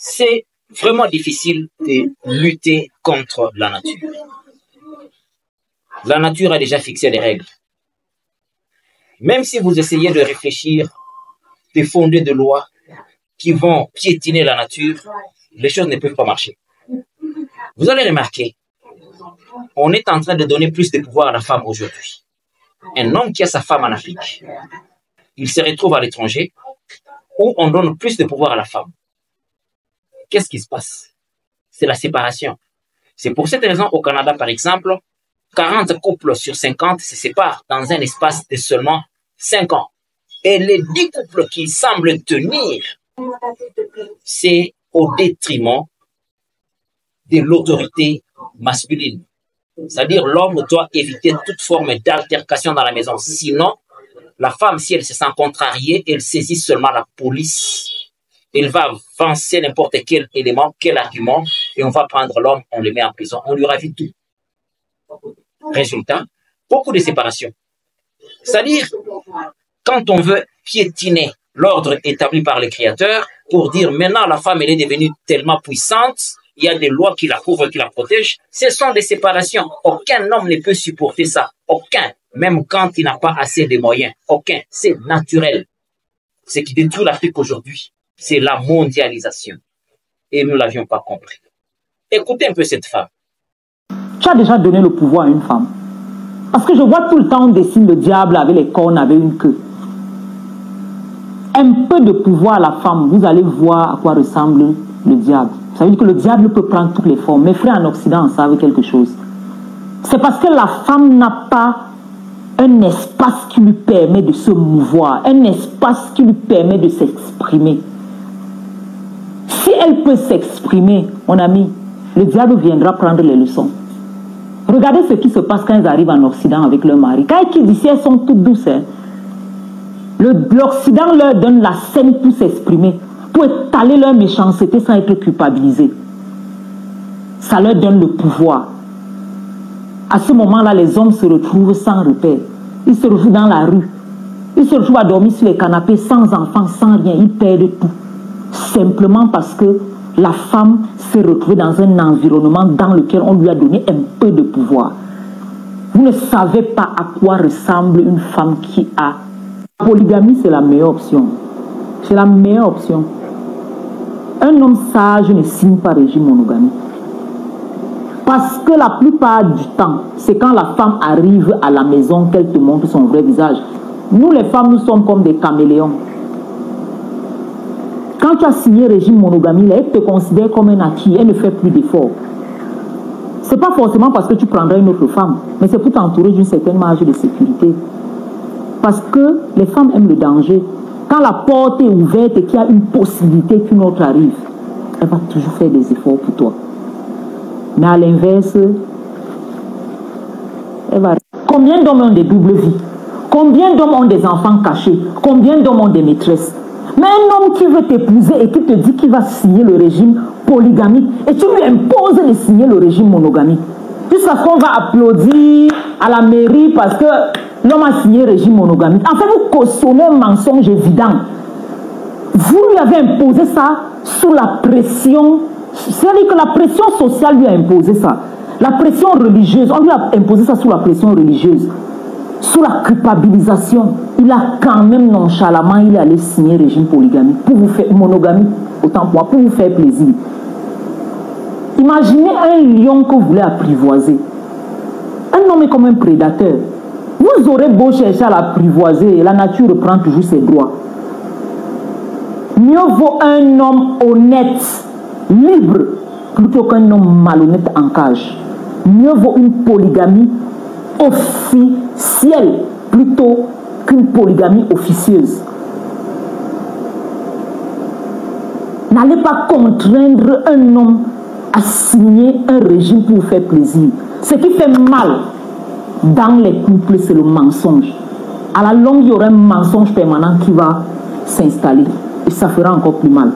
c'est vraiment difficile de lutter contre la nature. La nature a déjà fixé des règles. Même si vous essayez de réfléchir, de fonder des lois qui vont piétiner la nature, les choses ne peuvent pas marcher. Vous allez remarquer, on est en train de donner plus de pouvoir à la femme aujourd'hui. Un homme qui a sa femme en Afrique, il se retrouve à l'étranger où on donne plus de pouvoir à la femme. Qu'est-ce qui se passe? C'est la séparation. C'est pour cette raison au Canada, par exemple, 40 couples sur 50 se séparent dans un espace de seulement 5 ans. Et les 10 couples qui semblent tenir, c'est au détriment de l'autorité masculine. C'est-à-dire l'homme doit éviter toute forme d'altercation dans la maison. Sinon, la femme, si elle se sent contrariée, elle saisit seulement la police. Elle va avancer n'importe quel élément, quel argument, et on va prendre l'homme, on le met en prison. On lui ravit tout. Résultat, beaucoup de séparations. C'est-à-dire, quand on veut piétiner l'ordre établi par le Créateur pour dire maintenant la femme elle est devenue tellement puissante, il y a des lois qui la couvrent, qui la protègent, ce sont des séparations. Aucun homme ne peut supporter ça. Aucun, même quand il n'a pas assez de moyens. Aucun, c'est naturel. Ce qui détruit l'Afrique aujourd'hui, c'est la mondialisation. Et nous ne l'avions pas compris. Écoutez un peu cette femme. Tu as déjà donné le pouvoir à une femme. Parce que je vois tout le temps, on dessine le diable avec les cornes, avec une queue. Un peu de pouvoir à la femme, vous allez voir à quoi ressemble le diable. Ça veut dire que le diable peut prendre toutes les formes. Mes frères en Occident en savent quelque chose. C'est parce que la femme n'a pas un espace qui lui permet de se mouvoir, un espace qui lui permet de s'exprimer. Si elle peut s'exprimer, mon ami, le diable viendra prendre les leçons. Regardez ce qui se passe quand elles arrivent en Occident avec leur mari. Quand elles quittent ici, elles sont toutes douces. Hein. L'Occident leur donne la scène pour s'exprimer, pour étaler leur méchanceté sans être culpabilisés. Ça leur donne le pouvoir. À ce moment-là, les hommes se retrouvent sans repère. Ils se retrouvent dans la rue. Ils se retrouvent à dormir sur les canapés sans enfants, sans rien. Ils perdent tout. Simplement parce que la femme s'est retrouvée dans un environnement dans lequel on lui a donné un peu de pouvoir. Vous ne savez pas à quoi ressemble une femme qui a... La polygamie, c'est la meilleure option. C'est la meilleure option. Un homme sage ne signe pas régime monogamique. Parce que la plupart du temps, c'est quand la femme arrive à la maison qu'elle te montre son vrai visage. Nous, les femmes, nous sommes comme des caméléons. Quand tu as signé régime monogamie, elle te considère comme un acquis, elle ne fait plus d'efforts. Ce n'est pas forcément parce que tu prendras une autre femme, mais c'est pour t'entourer d'une certaine marge de sécurité. Parce que les femmes aiment le danger. Quand la porte est ouverte et qu'il y a une possibilité qu'une autre arrive, elle va toujours faire des efforts pour toi. Mais à l'inverse, elle va... Combien d'hommes ont des doubles vies? Combien d'hommes ont des enfants cachés? Combien d'hommes ont des maîtresses? Mais un homme qui veut t'épouser et qui te dit qu'il va signer le régime polygamique et tu lui imposes de signer le régime monogamique. Jusqu'à ce qu'on va applaudir à la mairie parce que l'homme a signé le régime monogamique. En fait, vous cautionnez un mensonge évident. Vous lui avez imposé ça sous la pression. C'est-à-dire que la pression sociale lui a imposé ça. La pression religieuse, on lui a imposé ça sous la pression religieuse. Sous la culpabilisation, il a quand même nonchalamment, il est allé signer le régime polygamique pour vous faire monogamie, autant pour moi, pour vous faire plaisir. Imaginez un lion que vous voulez apprivoiser. Un homme est comme un prédateur. Vous aurez beau chercher à l'apprivoiser, la nature reprend toujours ses droits. Mieux vaut un homme honnête, libre, plutôt qu'un homme malhonnête en cage. Mieux vaut une polygamie officielle plutôt qu'une polygamie officieuse. N'allez pas contraindre un homme à signer un régime pour vous faire plaisir. Ce qui fait mal dans les couples, c'est le mensonge. À la longue, il y aura un mensonge permanent qui va s'installer et ça fera encore plus mal.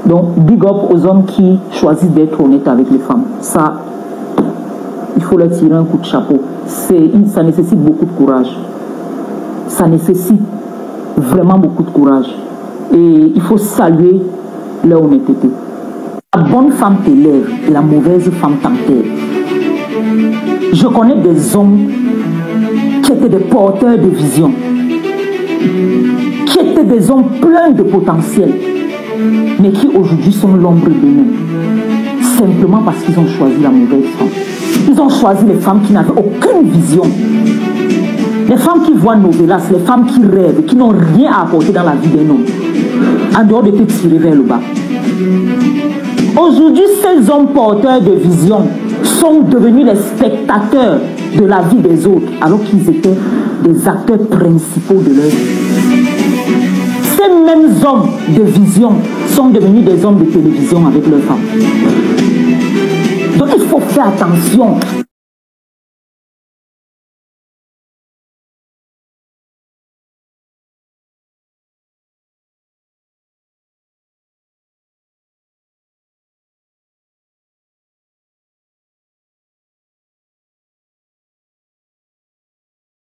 Donc, big up aux hommes qui choisissent d'être honnêtes avec les femmes. Ça, il faut leur tirer un coup de chapeau. Ça nécessite beaucoup de courage. Ça nécessite vraiment beaucoup de courage. Et il faut saluer leur honnêteté. bonne femme t'élève et la mauvaise femme t'enterre. Je connais des hommes qui étaient des porteurs de vision, qui étaient des hommes pleins de potentiel, mais qui aujourd'hui sont l'ombre de nous, simplement parce qu'ils ont choisi la mauvaise femme. Ils ont choisi les femmes qui n'avaient aucune vision. Les femmes qui voient novelas, les femmes qui rêvent, qui n'ont rien à apporter dans la vie d'un homme, en dehors de te tirer vers le bas. Aujourd'hui, ces hommes porteurs de vision sont devenus les spectateurs de la vie des autres, alors qu'ils étaient des acteurs principaux de leur vie. Ces mêmes hommes de vision sont devenus des hommes de télévision avec leurs femmes. Donc il faut faire attention.